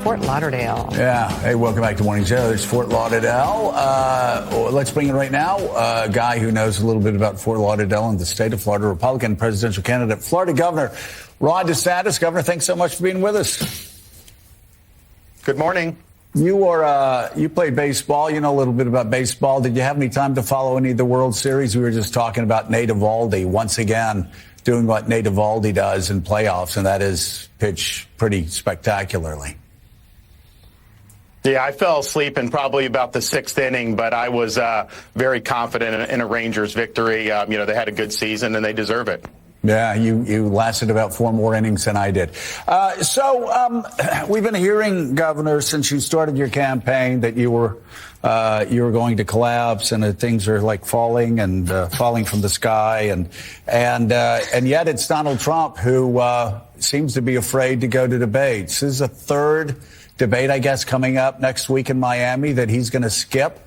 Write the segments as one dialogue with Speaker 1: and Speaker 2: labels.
Speaker 1: Fort Lauderdale.
Speaker 2: Yeah. Hey, welcome back to Morning Show. There's Fort Lauderdale. Let's bring in right now a guy who knows a little bit about Fort Lauderdale and the state of Florida, Republican presidential candidate, Florida Governor Ron DeSantis. Governor, thanks so much for being with us.
Speaker 3: Good morning.
Speaker 2: You played baseball. You know a little bit about baseball. Did you have any time to follow any of the World Series? We were just talking about Nate Eovaldi once again doing what Nate Eovaldi does in playoffs, and that is pitch pretty spectacularly.
Speaker 3: Yeah, I fell asleep in probably about the sixth inning, but I was very confident in a Rangers victory. They had a good season, and they deserve it.
Speaker 2: Yeah, you lasted about 4 more innings than I did. So we've been hearing, Governor, since you started your campaign that you were going to collapse and that things are like falling from the sky, and yet it's Donald Trump who seems to be afraid to go to debates. This is a third debate, I guess, coming up next week in Miami that he's going to skip.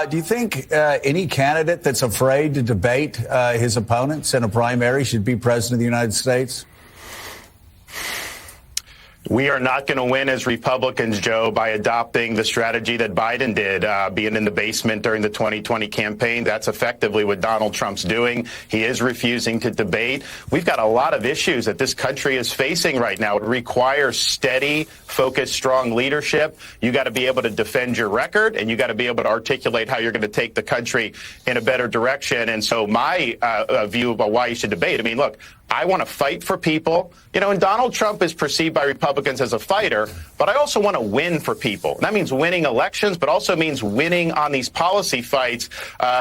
Speaker 2: Do you think any candidate that's afraid to debate his opponents in a primary should be president of the United States?
Speaker 3: We are not going to win as Republicans, Joe, by adopting the strategy that Biden did, being in the basement during the 2020 campaign. That's effectively what Donald Trump's doing. He is refusing to debate. We've got a lot of issues that this country is facing right now. It requires steady, focused, strong leadership. You got to be able to defend your record, and you got to be able to articulate how you're going to take the country in a better direction. And so my view about why you should debate, I mean, look, I want to fight for people. And Donald Trump is perceived by Republicans as a fighter, but I also want to win for people. And that means winning elections, but also means winning on these policy fights.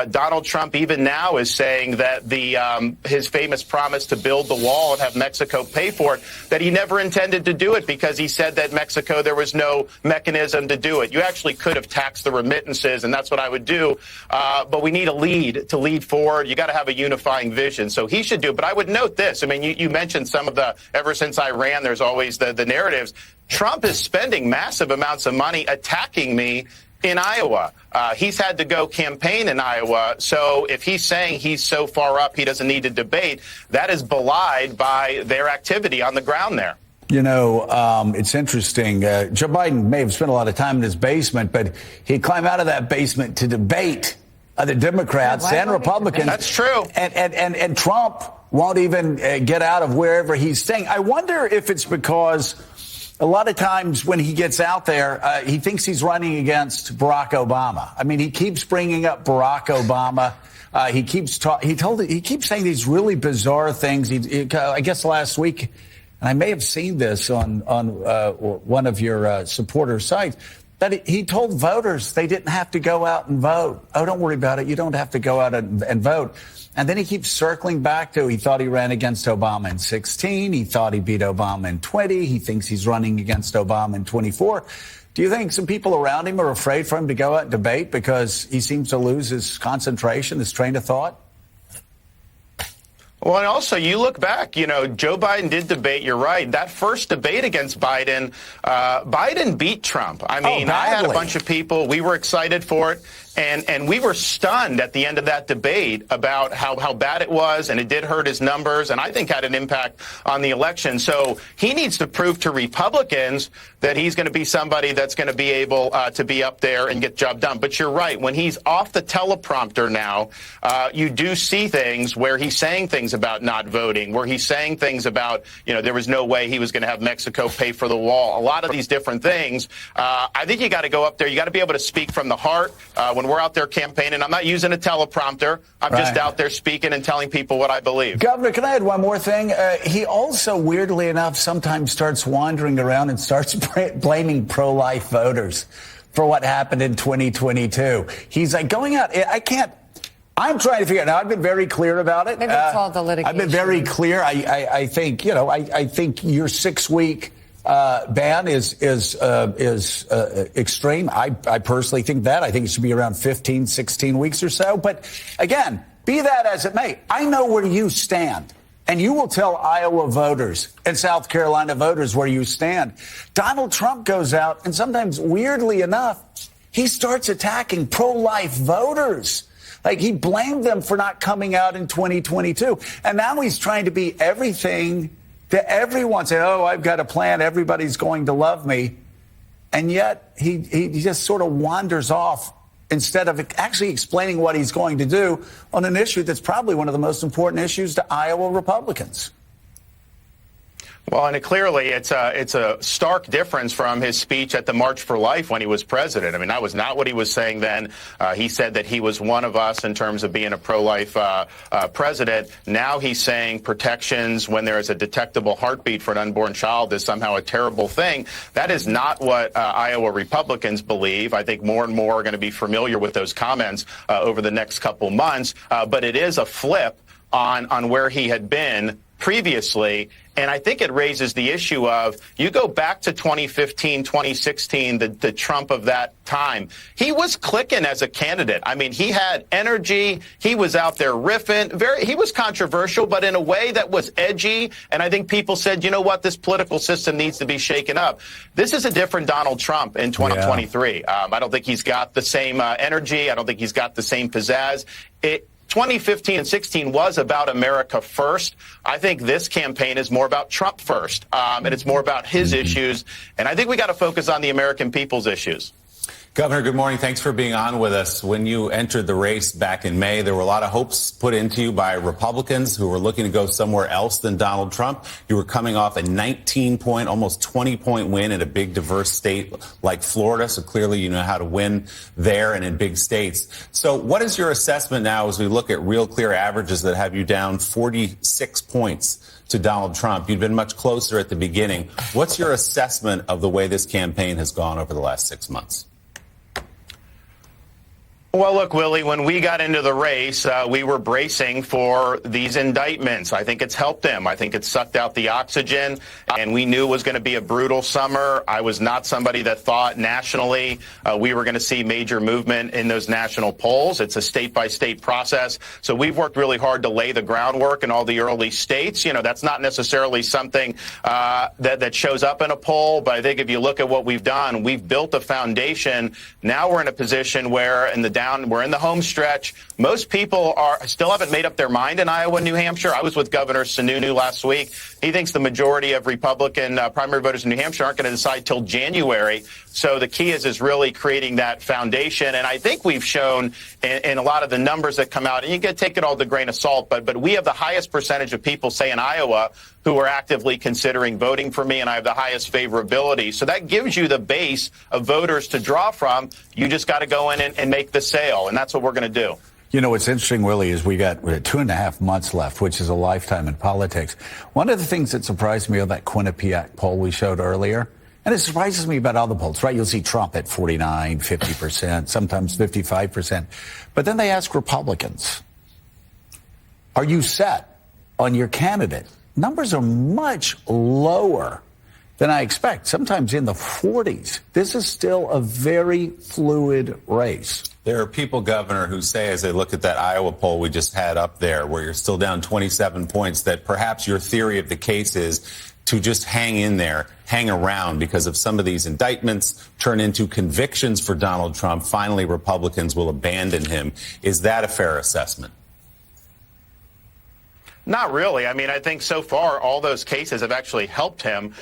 Speaker 3: Donald Trump even now is saying that his famous promise to build the wall and have Mexico pay for it, that he never intended to do it because he said that Mexico, there was no mechanism to do it. You actually could have taxed the remittances, and that's what I would do. But we need to lead forward. You got to have a unifying vision. So he should do it. But I would note this. I mean, you mentioned some of ever since I ran, there's always the narratives. Trump is spending massive amounts of money attacking me in Iowa. He's had to go campaign in Iowa. So if he's saying he's so far up, he doesn't need to debate, that is belied by their activity on the ground there.
Speaker 2: It's interesting. Joe Biden may have spent a lot of time in his basement, but he'd climb out of that basement to debate other Democrats and Republicans.
Speaker 3: That's true.
Speaker 2: And Trump won't even get out of wherever he's staying. I wonder if it's because a lot of times when he gets out there, he thinks he's running against Barack Obama. I mean, he keeps bringing up Barack Obama. He keeps saying these really bizarre things. I guess last week, and I may have seen this on one of your supporter sites, that he told voters they didn't have to go out and vote. Oh, don't worry about it. You don't have to go out and vote. And then he keeps circling back to he thought he ran against Obama in 2016. He thought he beat Obama in 2020. He thinks he's running against Obama in 2024. Do you think some people around him are afraid for him to go out and debate because he seems to lose his concentration, his train of thought?
Speaker 3: Well, and also, you look back, Joe Biden did debate. You're right. That first debate against Biden, Biden beat Trump. I mean, I had a bunch of people. We were excited for it. And we were stunned at the end of that debate about how bad it was, and it did hurt his numbers, and I think had an impact on the election. So he needs to prove to Republicans that he's going to be somebody that's going to be able to be up there and get the job done. But you're right. When he's off the teleprompter now, you do see things where he's saying things about not voting, where he's saying things about, there was no way he was going to have Mexico pay for the wall. A lot of these different things. I think you got to go up there. You got to be able to speak from the heart. When we're out there campaigning, I'm not using a teleprompter. I'm just out there speaking and telling people what I believe.
Speaker 2: Governor, can I add one more thing? He also, weirdly enough, sometimes starts wandering around and starts blaming pro-life voters for what happened in 2022. He's like going out. I'm trying to figure it out. Now, I've been very clear about it.
Speaker 1: Maybe it's all the litigation.
Speaker 2: I've been very clear. I think, I think your 6-week ban is extreme. I personally think that. I think it should be around 15, 16 weeks or so. But again, be that as it may, I know where you stand. And you will tell Iowa voters and South Carolina voters where you stand. Donald Trump goes out and sometimes, weirdly enough, he starts attacking pro-life voters. Like he blamed them for not coming out in 2022. And now he's trying to be everything to everyone. Say, oh, I've got a plan. Everybody's going to love me. and yet he just sort of wanders off instead of actually explaining what he's going to do on an issue that's probably one of the most important issues to Iowa Republicans.
Speaker 3: Well, and clearly it's a stark difference from his speech at the March for Life when he was president. I mean, that was not what he was saying then. He said that he was one of us in terms of being a pro-life president. Now he's saying protections when there is a detectable heartbeat for an unborn child is somehow a terrible thing. That is not what Iowa Republicans believe. I think more and more are going to be familiar with those comments over the next couple months. But it is a flip on where he had been previously. And I think it raises the issue of, you go back to 2015, 2016, the Trump of that time. He was clicking as a candidate. I mean, he had energy. He was out there riffing. He was controversial, but in a way that was edgy. And I think people said, you know what, this political system needs to be shaken up. This is a different Donald Trump in 2023. Yeah. I don't think he's got the same energy. I don't think he's got the same pizzazz. 2015 and 16 was about America first. I think this campaign is more about Trump first, and it's more about his issues. And I think we got to focus on the American people's issues.
Speaker 1: Governor, good morning. Thanks for being on with us. When you entered the race back in May, there were a lot of hopes put into you by Republicans who were looking to go somewhere else than Donald Trump. You were coming off a 19-point, almost 20-point win in a big, diverse state like Florida. So clearly you know how to win there and in big states. So what is your assessment now as we look at real clear averages that have you down 46 points to Donald Trump? You'd been much closer at the beginning. What's your assessment of the way this campaign has gone over the last 6 months?
Speaker 3: Well, look, Willie, when we got into the race, we were bracing for these indictments. I think it's helped him. I think it sucked out the oxygen, and we knew it was going to be a brutal summer. I was not somebody that thought nationally we were going to see major movement in those national polls. It's a state-by-state process. So we've worked really hard to lay the groundwork in all the early states. You know, that's not necessarily something that shows up in a poll, but I think if you look at what we've done, we've built a foundation. Now we're in a position where we're in the home stretch. Most people still haven't made up their mind in Iowa and New Hampshire. I was with Governor Sununu last week. He thinks the majority of Republican primary voters in New Hampshire aren't going to decide till January. So the key is really creating that foundation. And I think we've shown in a lot of the numbers that come out, and you can take it all with a grain of salt, but we have the highest percentage of people, say in Iowa, who are actively considering voting for me, and I have the highest favorability. So that gives you the base of voters to draw from. You just got to go in and make the sale, and that's what we're going to do.
Speaker 2: You know, what's interesting, Willie, is we got 2.5 months left, which is a lifetime in politics. One of the things that surprised me of that Quinnipiac poll we showed earlier, and it surprises me about other polls, right? You'll see Trump at 49, 50%, sometimes 55%. But then they ask Republicans, are you set on your candidate? Numbers are much lower than I expect, sometimes in the 40s. This is still a very fluid race.
Speaker 1: There are people, Governor, who say, as they look at that Iowa poll we just had up there, where you're still down 27 points, that perhaps your theory of the case is to just hang in there, hang around, because if some of these indictments turn into convictions for Donald Trump, finally Republicans will abandon him. Is that a fair assessment?
Speaker 3: Not really. I mean, I think so far all those cases have actually helped him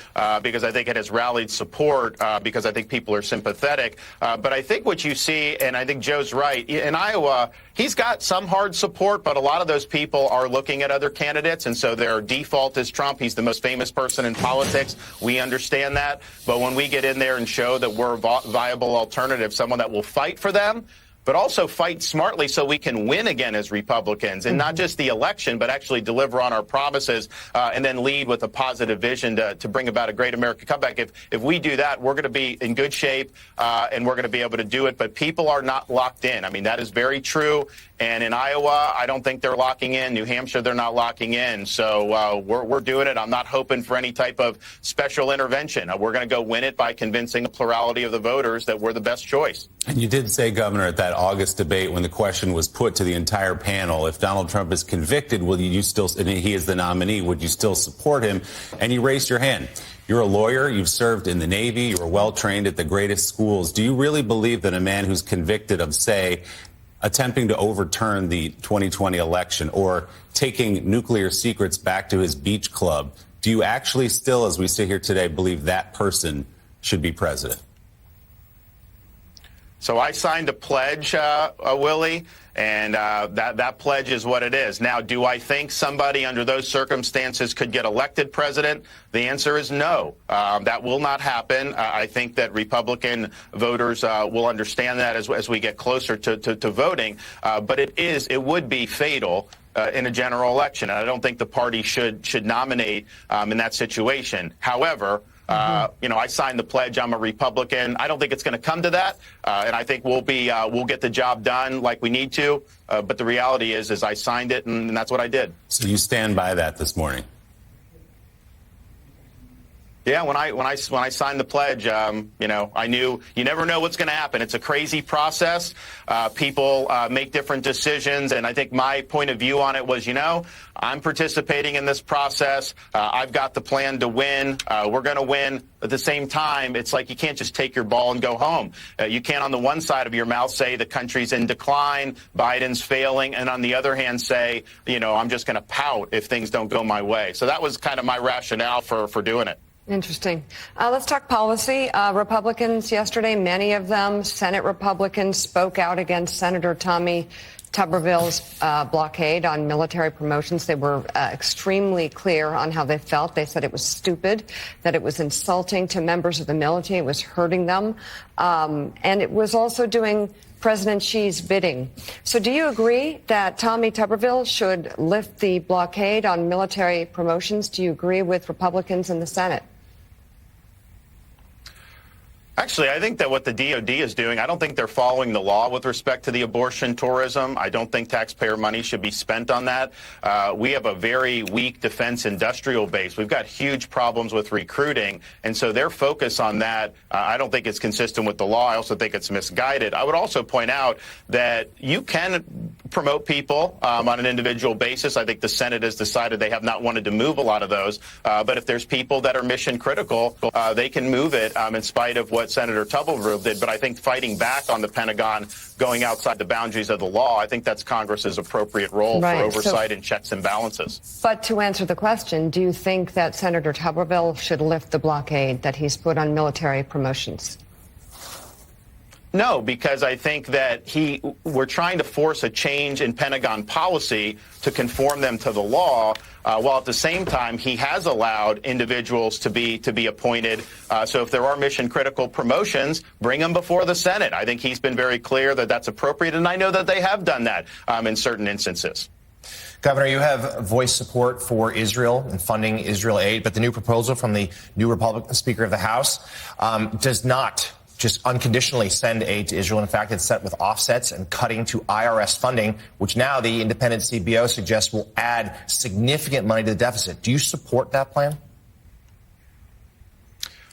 Speaker 3: because I think it has rallied support because I think people are sympathetic. But I think what you see, and I think Joe's right, in Iowa, he's got some hard support, but a lot of those people are looking at other candidates, and so their default is Trump. He's the most famous person in politics. We understand that. But when we get in there and show that we're a viable alternative, someone that will fight for them, but also fight smartly so we can win again as Republicans, and not just the election, but actually deliver on our promises and then lead with a positive vision to bring about a great America comeback. If we do that, we're going to be in good shape and we're going to be able to do it. But people are not locked in. I mean, that is very true. And in Iowa, I don't think they're locking in. New Hampshire, they're not locking in. So we're doing it. I'm not hoping for any type of special intervention. We're going to go win it by convincing a plurality of the voters that we're the best choice.
Speaker 1: And you did say, Governor, at that August debate when the question was put to the entire panel, if Donald Trump is convicted, will you still, and he is the nominee, would you still support him? And you raised your hand. You're a lawyer. You've served in the Navy. You were well trained at the greatest schools. Do you really believe that a man who's convicted of, say, attempting to overturn the 2020 election or taking nuclear secrets back to his beach club, do you actually still, as we sit here today, believe that person should be president?
Speaker 3: So I signed a pledge, Willie, and that pledge is what it is. Now, do I think somebody under those circumstances could get elected president? The answer is no. That will not happen. I think that Republican voters will understand that as we get closer to voting. But it would be fatal in a general election. And I don't think the party should nominate in that situation. However, I signed the pledge. I'm a Republican. I don't think it's going to come to that, and I think we'll get the job done like we need to. But the reality is I signed it, and that's what I did.
Speaker 1: So you stand by that this morning?
Speaker 3: Yeah, when I signed the pledge, I knew you never know what's going to happen. It's a crazy process. People make different decisions, and I think my point of view on it was, I'm participating in this process. I've got the plan to win. We're going to win. At the same time, it's like you can't just take your ball and go home. You can't, on the one side of your mouth, say the country's in decline, Biden's failing, and on the other hand, say, I'm just going to pout if things don't go my way. So that was kind of my rationale for doing it.
Speaker 4: Interesting. Let's talk policy. Republicans yesterday, many of them, Senate Republicans, spoke out against Senator Tommy Tuberville's blockade on military promotions. They were extremely clear on how they felt. They said it was stupid, that it was insulting to members of the military, it was hurting them, and it was also doing President Xi's bidding. So do you agree that Tommy Tuberville should lift the blockade on military promotions? Do you agree with Republicans in the Senate?
Speaker 3: Actually, I think that what the DOD is doing, I don't think they're following the law with respect to the abortion tourism. I don't think taxpayer money should be spent on that. We have a very weak defense industrial base. We've got huge problems with recruiting. And so their focus on that, I don't think it's consistent with the law. I also think it's misguided. I would also point out that you can promote people on an individual basis. I think the Senate has decided they have not wanted to move a lot of those. But if there's people that are mission critical, they can move it in spite of what Senator Tuberville did. But I think fighting back on the Pentagon, going outside the boundaries of the law, I think that's Congress's appropriate role for oversight and checks and balances.
Speaker 4: But to answer the question, do you think that Senator Tuberville should lift the blockade that he's put on military promotions?
Speaker 3: No, because I think that we're trying to force a change in Pentagon policy to conform them to the law, while at the same time he has allowed individuals to be appointed. So if there are mission critical promotions, bring them before the Senate. I think he's been very clear that that's appropriate, and I know that they have done that in certain instances.
Speaker 5: Governor, you have voiced support for Israel and funding Israel aid, but the new proposal from the new Republican Speaker of the House does not just unconditionally send aid to Israel. In fact, it's set with offsets and cutting to IRS funding, which now the independent CBO suggests will add significant money to the deficit. Do you support that plan?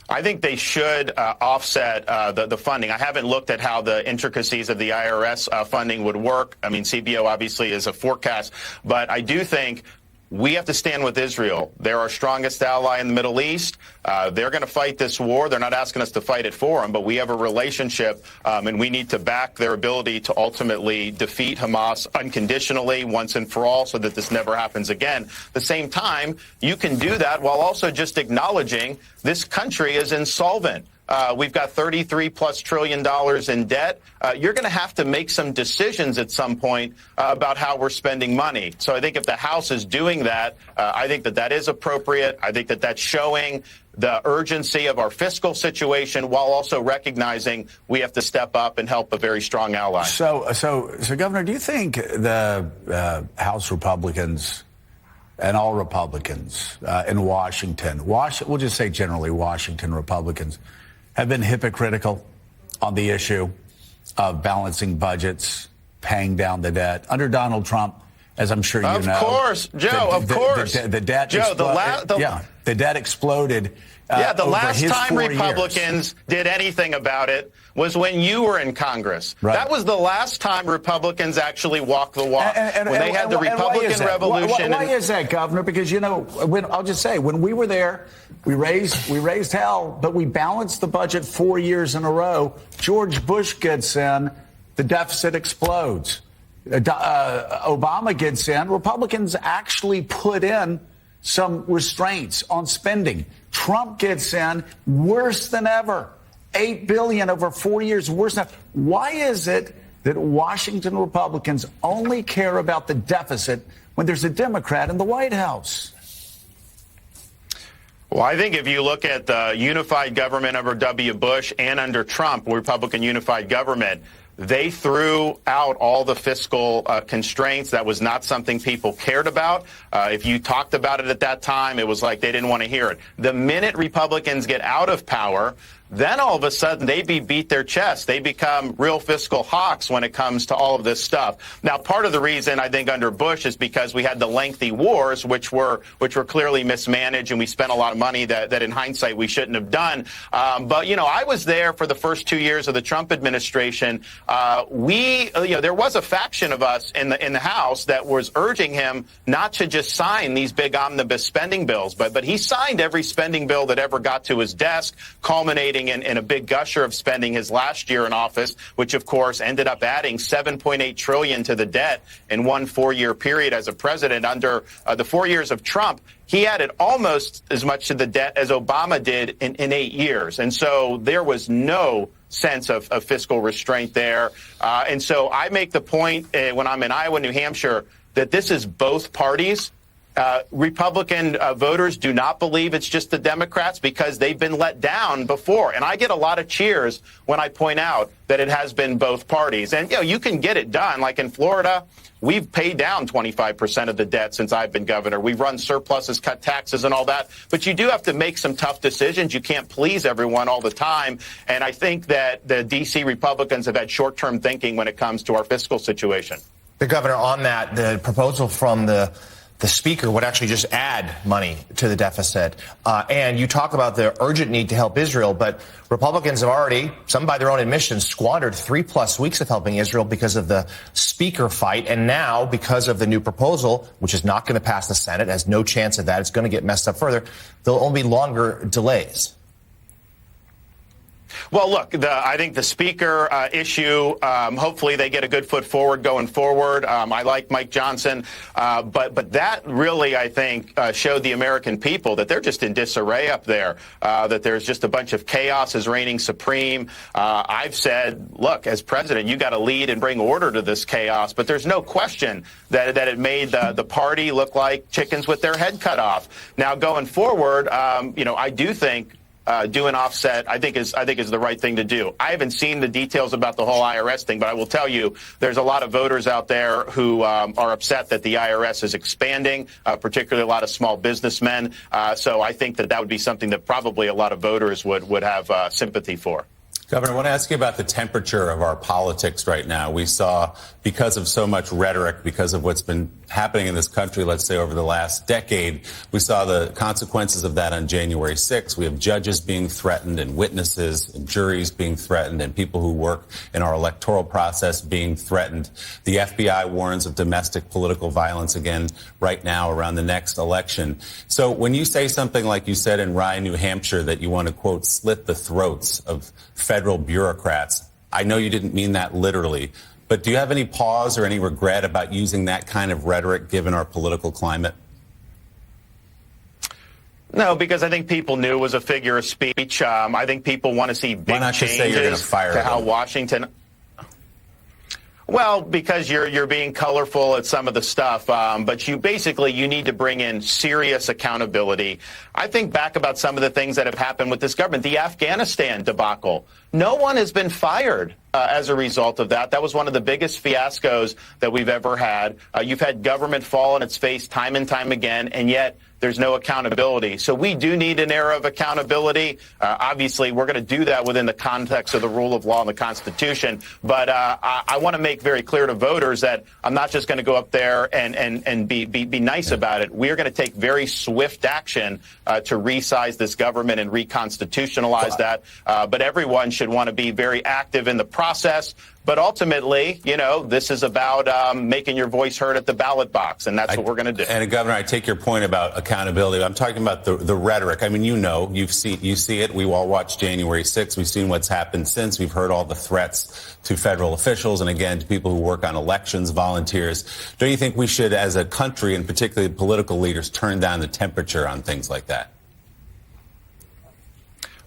Speaker 3: I think they should offset the funding. I haven't looked at how the intricacies of the IRS funding would work. I mean, CBO obviously is a forecast, but I do think we have to stand with Israel. They're our strongest ally in the Middle East. They're going to fight this war. They're not asking us to fight it for them, but we have a relationship, and we need to back their ability to ultimately defeat Hamas unconditionally once and for all so that this never happens again. At the same time, you can do that while also just acknowledging this country is insolvent. We've got $33+ trillion in debt. You're going to have to make some decisions at some point about how we're spending money. So I think if the House is doing that, I think that is appropriate. I think that that's showing the urgency of our fiscal situation while also recognizing we have to step up and help a very strong ally.
Speaker 2: So Governor, do you think the House Republicans and all Republicans in Washington, we'll just say generally Washington Republicans, have been hypocritical on the issue of balancing budgets, paying down the debt under Donald Trump, as I'm sure you know?
Speaker 3: Of course, Joe. Of course,
Speaker 2: the debt.
Speaker 3: Joe,
Speaker 2: the debt exploded.
Speaker 3: The last time
Speaker 2: 4
Speaker 3: Republicans did anything about it was when you were in Congress.
Speaker 2: Right.
Speaker 3: That was the last time Republicans actually walked the walk. When they had the Republican Revolution.
Speaker 2: Why is that, Governor? Because, I'll just say, when we were there, we raised hell, but we balanced the budget 4 years in a row. George Bush gets in, the deficit explodes. Obama gets in. Republicans actually put in some restraints on spending. Trump gets in, worse than ever. $8 billion over 4 years. Worse now. Why is it that Washington Republicans only care about the deficit when there's a Democrat in the White House?
Speaker 3: Well, I think if you look at the unified government under W. Bush and under Trump, Republican unified government, they threw out all the fiscal constraints. That was not something people cared about. If you talked about it at that time, it was like they didn't want to hear it. The minute Republicans get out of power, then all of a sudden they beat their chest. They become real fiscal hawks when it comes to all of this stuff. Now, part of the reason I think under Bush is because we had the lengthy wars, which were clearly mismanaged, and we spent a lot of money that in hindsight we shouldn't have done. But I was there for the first 2 years of the Trump administration. There was a faction of us in the House that was urging him not to just sign these big omnibus spending bills, but he signed every spending bill that ever got to his desk, culminating in a big gusher of spending his last year in office, which of course ended up adding $7.8 trillion to the debt in one 4-year period as a president. Under the 4 years of Trump, he added almost as much to the debt as Obama did in 8 years. And so there was no sense of fiscal restraint there. And so I make the point when I'm in Iowa, New Hampshire, that this is both parties. Republican voters do not believe it's just the Democrats because they've been let down before. And I get a lot of cheers when I point out that it has been both parties. And, you can get it done. Like in Florida, we've paid down 25% of the debt since I've been governor. We've run surpluses, cut taxes and all that. But you do have to make some tough decisions. You can't please everyone all the time. And I think that the D.C. Republicans have had short-term thinking when it comes to our fiscal situation.
Speaker 5: The governor, on that, the proposal from the speaker would actually just add money to the deficit. And you talk about the urgent need to help Israel, but Republicans have already, some by their own admission, squandered 3+ weeks of helping Israel because of the speaker fight. And now, because of the new proposal, which is not going to pass the Senate, has no chance of that, it's going to get messed up further, there'll only be longer delays.
Speaker 3: Well, look, I think the speaker issue, hopefully they get a good foot forward going forward. I like Mike Johnson, but that really, I think, showed the American people that they're just in disarray up there, that there's just a bunch of chaos is reigning supreme. I've said, look, as president, you got to lead and bring order to this chaos, but there's no question that it made the party look like chickens with their head cut off. Now, going forward, I do think do an offset, I think is the right thing to do. I haven't seen the details about the whole IRS thing, but I will tell you there's a lot of voters out there who are upset that the IRS is expanding, particularly a lot of small businessmen. So I think that would be something that probably a lot of voters would have sympathy for.
Speaker 1: Governor, I want to ask you about the temperature of our politics right now. We saw, because of so much rhetoric, because of what's been happening in this country, let's say over the last decade, we saw the consequences of that on January 6th. We have judges being threatened and witnesses and juries being threatened and people who work in our electoral process being threatened. The FBI warns of domestic political violence again right now around the next election. So when you say something like you said in Rye, New Hampshire, that you want to, quote, slit the throats of federal bureaucrats, I know you didn't mean that literally, but do you have any pause or any regret about using that kind of rhetoric given our political climate?
Speaker 3: No, because I think people knew it was a figure of speech. I think people want to see big
Speaker 1: Why not
Speaker 3: changes
Speaker 1: just say you're going to fire
Speaker 3: to how
Speaker 1: them?
Speaker 3: Washington. Well, because you're being colorful at some of the stuff, but you need to bring in serious accountability. I think back about some of the things that have happened with this government, the Afghanistan debacle. No one has been fired as a result of that. That was one of the biggest fiascos that we've ever had. You've had government fall on its face time and time again, and yet there's no accountability. So we do need an era of accountability. Obviously, we're going to do that within the context of the rule of law and the Constitution. But I want to make very clear to voters that I'm not just going to go up there and be nice about it. We are going to take very swift action to resize this government and reconstitutionalize that. But everyone should want to be very active in the process. But ultimately, this is about making your voice heard at the ballot box, and that's what we're going to do.
Speaker 1: And, Governor, I take your point about accountability. I'm talking about the rhetoric. I mean, you see it. We all watched January 6th. We've seen what's happened since. We've heard all the threats to federal officials and, again, to people who work on elections, volunteers. Don't you think we should, as a country, and particularly political leaders, turn down the temperature on things like that?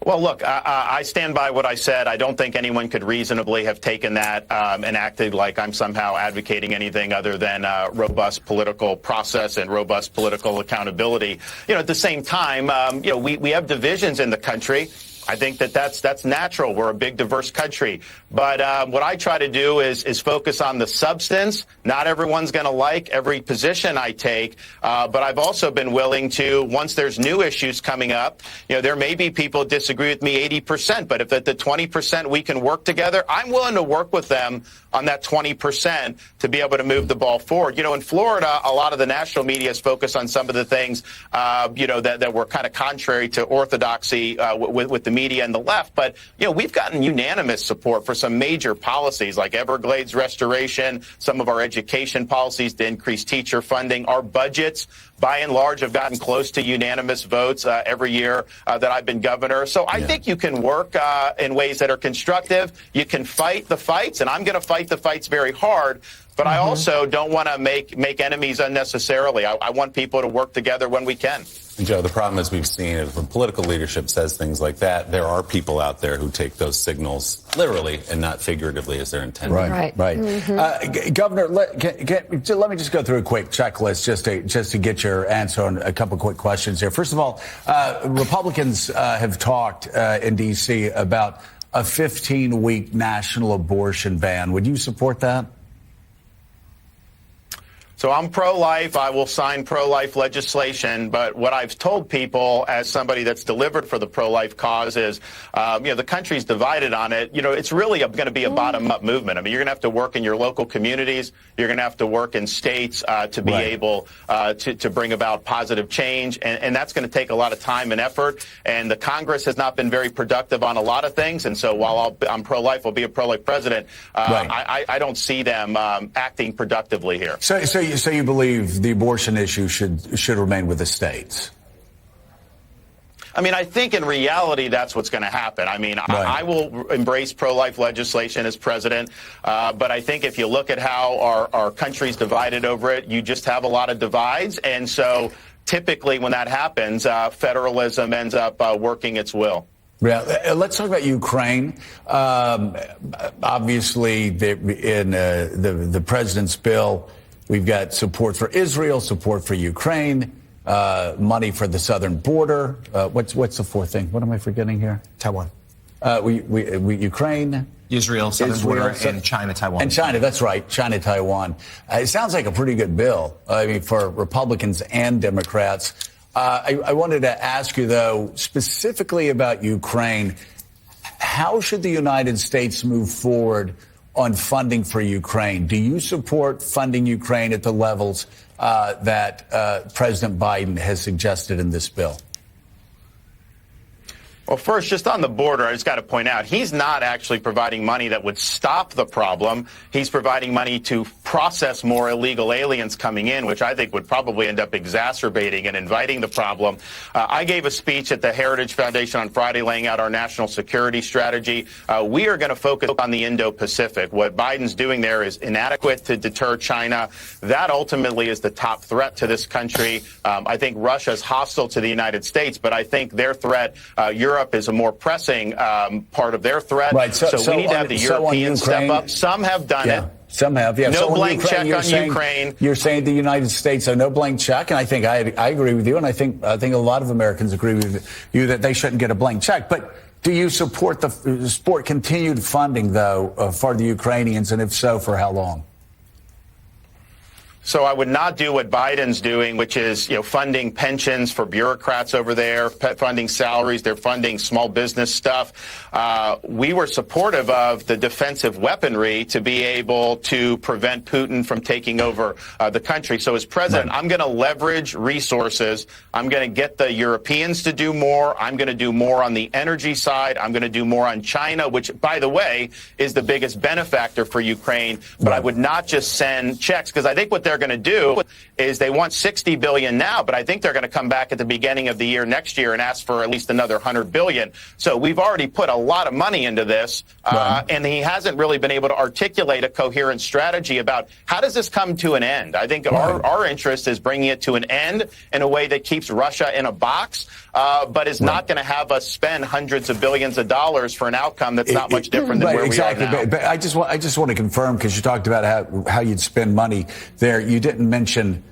Speaker 3: Well, look, I stand by what I said. I don't think anyone could reasonably have taken that and acted like I'm somehow advocating anything other than robust political process and robust political accountability. At the same time, we have divisions in the country. I think that's natural. We're a big, diverse country. But what I try to do is focus on the substance. Not everyone's going to like every position I take. But I've also been willing to, once there's new issues coming up, there may be people who disagree with me 80%. But if at the 20% we can work together, I'm willing to work with them on that 20% to be able to move the ball forward. In Florida, a lot of the national media is focused on some of the things, that were kind of contrary to orthodoxy with the media and the left. But, we've gotten unanimous support for some major policies like Everglades restoration, some of our education policies to increase teacher funding. Our budgets, by and large, have gotten close to unanimous votes every year that I've been governor. So I think you can work in ways that are constructive. You can fight the fights, and I'm going to fight the fights very hard. But I also don't want to make enemies unnecessarily. I want people to work together when we can.
Speaker 1: And Joe, the problem is we've seen is when political leadership says things like that, there are people out there who take those signals literally and not figuratively as they're intended.
Speaker 2: Right. Mm-hmm. Governor, let me just go through a quick checklist just to get your answer on a couple quick questions here. First of all, Republicans have talked in D.C. about a 15-week national abortion ban. Would you support that?
Speaker 3: So I'm pro-life. I will sign pro-life legislation. But what I've told people as somebody that's delivered for the pro-life cause is, the country's divided on it. It's really going to be a bottom-up movement. I mean, you're going to have to work in your local communities. You're going to have to work in states to be able to bring about positive change. And that's going to take a lot of time and effort. And the Congress has not been very productive on a lot of things. And so while I'm pro-life, I'll be a pro-life president. I don't see them acting productively here.
Speaker 2: So you believe the abortion issue should remain with the states?
Speaker 3: I mean, I think in reality that's what's going to happen. I mean, I will embrace pro-life legislation as president, but I think if you look at how our country's divided over it, you just have a lot of divides. And so typically when that happens, federalism ends up working its will.
Speaker 2: Yeah, let's talk about Ukraine. Obviously, in the president's bill, we've got support for Israel, support for Ukraine, money for the southern border. What's the fourth thing? What am I forgetting here?
Speaker 5: Taiwan.
Speaker 2: We Ukraine,
Speaker 5: Israel, southern border, and China, Taiwan.
Speaker 2: And China, that's right, China, Taiwan. It sounds like a pretty good bill. I mean, for Republicans and Democrats. I wanted to ask you, though, specifically about Ukraine. How should the United States move forward on funding for Ukraine? Do you support funding Ukraine at the levels that President Biden has suggested in this bill?
Speaker 3: Well, first, just on the border, I just got to point out, he's not actually providing money that would stop the problem. He's providing money to process more illegal aliens coming in, which I think would probably end up exacerbating and inviting the problem. I gave a speech at the Heritage Foundation on Friday laying out our national security strategy. We are going to focus on the Indo-Pacific. What Biden's doing there is inadequate to deter China. That ultimately is the top threat to this country. I think Russia is hostile to the United States, but I think their threat, Europe is a more pressing part of their threat.
Speaker 2: Right.
Speaker 3: So we need to have the Europeans step up. Some have done it.
Speaker 2: Some have, yeah.
Speaker 3: No blank check on Ukraine.
Speaker 2: You're saying the United States, no blank check, and I think I agree with you, and I think a lot of Americans agree with you that they shouldn't get a blank check. But do you support continued funding, though, for the Ukrainians, and if so, for how long?
Speaker 3: So I would not do what Biden's doing, which is, funding pensions for bureaucrats over there, funding salaries. They're funding small business stuff. We were supportive of the defensive weaponry to be able to prevent Putin from taking over the country. So as president, I'm going to leverage resources. I'm going to get the Europeans to do more. I'm going to do more on the energy side. I'm going to do more on China, which, by the way, is the biggest benefactor for Ukraine. But I would not just send checks, because I think what they're going to do is they want $60 billion now, but I think they're going to come back at the beginning of the year next year and ask for at least another $100 billion. So we've already put a lot of money into this, and he hasn't really been able to articulate a coherent strategy about how does this come to an end. I think our interest is bringing it to an end in a way that keeps Russia in a box. but is not going to have us spend hundreds of billions of dollars for an outcome that's not much different than where
Speaker 2: exactly.
Speaker 3: we are now.
Speaker 2: But I just want to confirm, because you talked about how you'd spend money there. You didn't mention.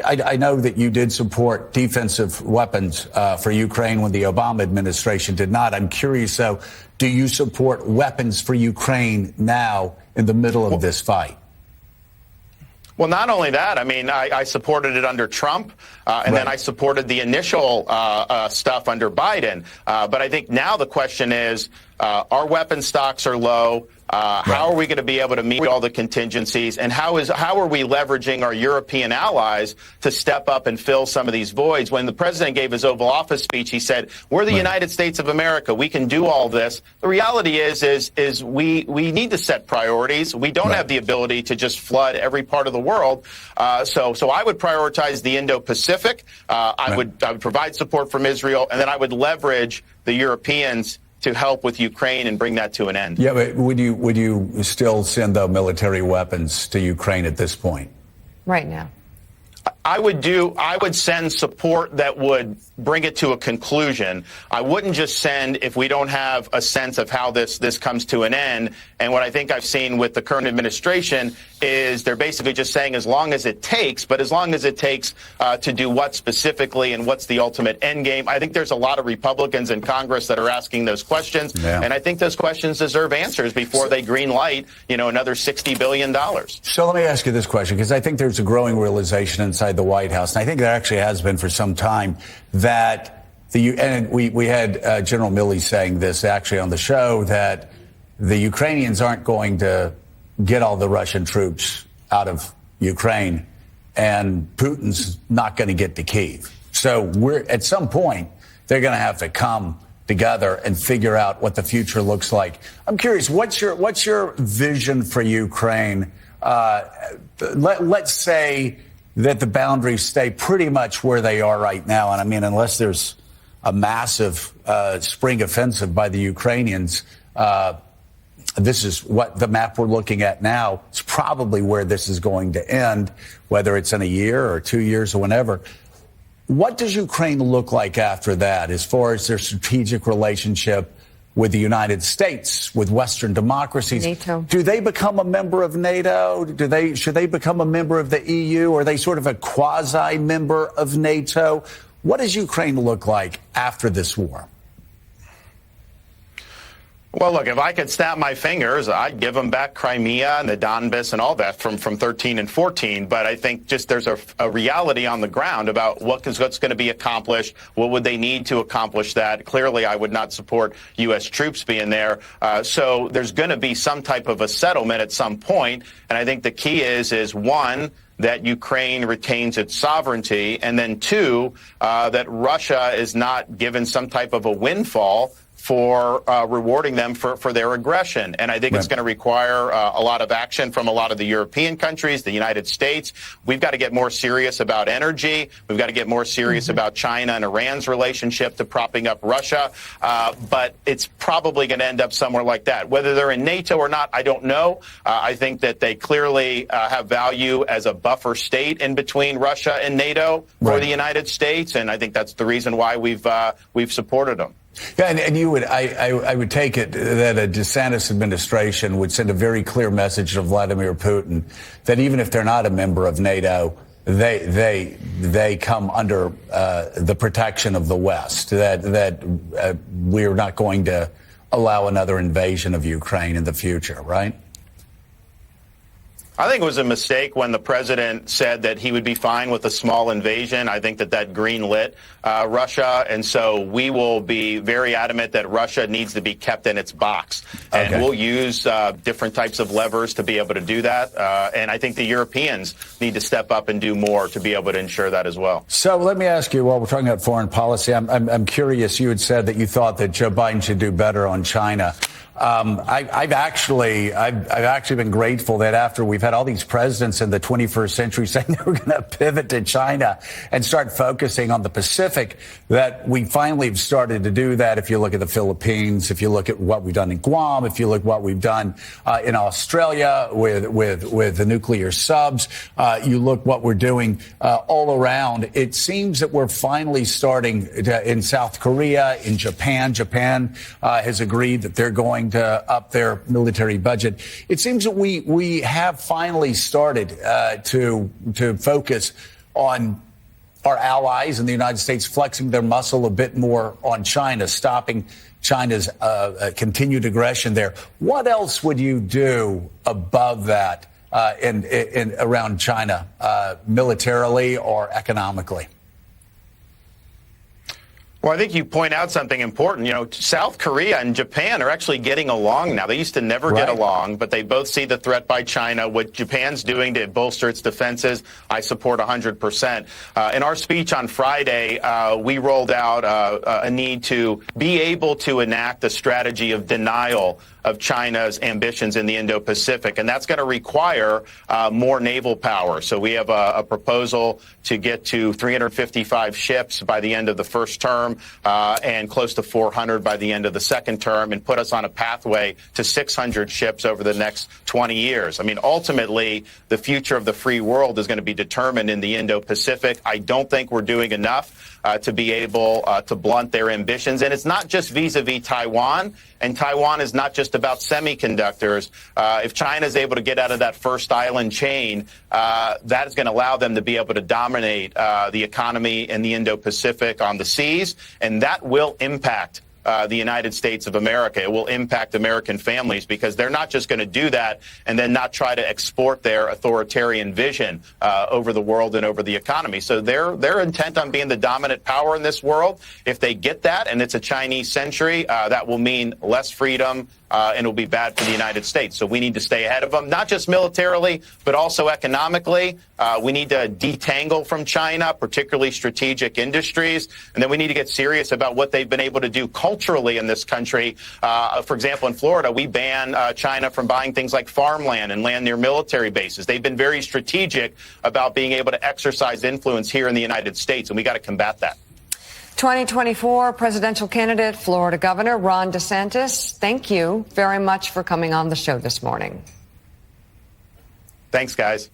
Speaker 2: I know that you did support defensive weapons for Ukraine when the Obama administration did not. I'm curious, though, do you support weapons for Ukraine now in the middle of this fight?
Speaker 3: Well, not only that, I mean, I supported it under Trump, and then I supported the initial stuff under Biden. But I think now the question is, our weapon stocks are low. How are we going to be able to meet all the contingencies? And how are we leveraging our European allies to step up and fill some of these voids? When the president gave his Oval Office speech, he said, we're the United States of America. We can do all this. The reality is we need to set priorities. We don't have the ability to just flood every part of the world. So I would prioritize the Indo-Pacific. I would provide support from Israel, and then I would leverage the Europeans to help with Ukraine and bring that to an end.
Speaker 2: Yeah, but would you still send the military weapons to Ukraine at this point?
Speaker 4: Right now.
Speaker 3: I would send support that would bring it to a conclusion. I wouldn't just send if we don't have a sense of how this comes to an end. And what I think I've seen with the current administration is they're basically just saying as long as it takes, but as long as it takes to do what specifically and what's the ultimate end game. I think there's a lot of Republicans in Congress that are asking those questions. Yeah. And I think those questions deserve answers before they green light, another $60 billion.
Speaker 2: So let me ask you this question, because I think there's a growing realization inside the White House, and I think there actually has been for some time, that we had General Milley saying this actually on the show, that the Ukrainians aren't going to get all the Russian troops out of Ukraine, and Putin's not going to get to Kyiv. So at some point, they're going to have to come together and figure out what the future looks like. I'm curious, what's your vision for Ukraine? Let's say that the boundaries stay pretty much where they are right now. And I mean, unless there's a massive spring offensive by the Ukrainians, this is what the map we're looking at now. It's probably where this is going to end, whether it's in a year or 2 years or whenever. What does Ukraine look like after that, as far as their strategic relationship with the United States, with Western democracies?
Speaker 4: NATO.
Speaker 2: Do they become a member of NATO? Should they become a member of the EU? Are they sort of a quasi-member of NATO? What does Ukraine look like after this war?
Speaker 3: Well, look, if I could snap my fingers, I'd give them back Crimea and the Donbass and all that from 13 and 14. But I think just there's a reality on the ground about what's going to be accomplished. What would they need to accomplish that? Clearly, I would not support U.S. troops being there. So there's going to be some type of a settlement at some point. And I think the key is one, that Ukraine retains its sovereignty, and then two, that Russia is not given some type of a windfall for rewarding them for their aggression. And I think it's going to require a lot of action from a lot of the European countries, the United States. We've got to get more serious about energy. We've got to get more serious about China and Iran's relationship to propping up Russia. But it's probably going to end up somewhere like that. Whether they're in NATO or not, I don't know. I think that they clearly have value as a buffer state in between Russia and NATO for the United States. And I think that's the reason why we've supported them.
Speaker 2: Yeah, and you would, I would take it that a DeSantis administration would send a very clear message to Vladimir Putin that even if they're not a member of NATO, they come under the protection of the West. That we're not going to allow another invasion of Ukraine in the future, right?
Speaker 3: I think it was a mistake when the president said that he would be fine with a small invasion. I think that green-lit Russia, and so we will be very adamant that Russia needs to be kept in its box. And we'll use different types of levers to be able to do that. And I think the Europeans need to step up and do more to be able to ensure that as well.
Speaker 2: So let me ask you, while we're talking about foreign policy, I'm curious, you had said that you thought that Joe Biden should do better on China. I've actually been grateful that after we've had all these presidents in the 21st century saying they were going to pivot to China and start focusing on the Pacific, that we finally have started to do that. If you look at the Philippines, if you look at what we've done in Guam, if you look at what we've done in Australia with the nuclear subs, you look what we're doing all around. It seems that we're finally starting in South Korea, in Japan. Japan has agreed that they're going to up their military budget. It seems that we have finally started to focus on our allies in the United States flexing their muscle a bit more on China, stopping China's continued aggression there. What else would you do above that in around China, militarily or economically?
Speaker 3: Well, I think you point out something important. You know, South Korea and Japan are actually getting along now. They used to never get along, but they both see the threat by China. What Japan's doing to bolster its defenses, I support 100%. In our speech on Friday, we rolled out a need to be able to enact a strategy of denial of China's ambitions in the Indo-Pacific, and that's going to require more naval power. So we have a proposal to get to 355 ships by the end of the first term and close to 400 by the end of the second term, and put us on a pathway to 600 ships over the next 20 years. I mean, ultimately, the future of the free world is going to be determined in the Indo-Pacific. I don't think we're doing enough to be able to blunt their ambitions. And it's not just vis-a-vis Taiwan, and Taiwan is not just about semiconductors. If China is able to get out of that first island chain, that is going to allow them to be able to dominate the economy in the Indo-Pacific on the seas, and that will impact the United States of America. It will impact American families because they're not just going to do that and then not try to export their authoritarian vision over the world and over the economy. So they're intent on being the dominant power in this world. If they get that and it's a Chinese century, that will mean less freedom, and it'll be bad for the United States. So we need to stay ahead of them, not just militarily, but also economically. We need to detangle from China, particularly strategic industries. And then we need to get serious about what they've been able to do culturally in this country. For example, in Florida, we ban China from buying things like farmland and land near military bases. They've been very strategic about being able to exercise influence here in the United States, and we got to combat that.
Speaker 4: 2024 presidential candidate, Florida Governor Ron DeSantis, thank you very much for coming on the show this morning.
Speaker 3: Thanks, guys.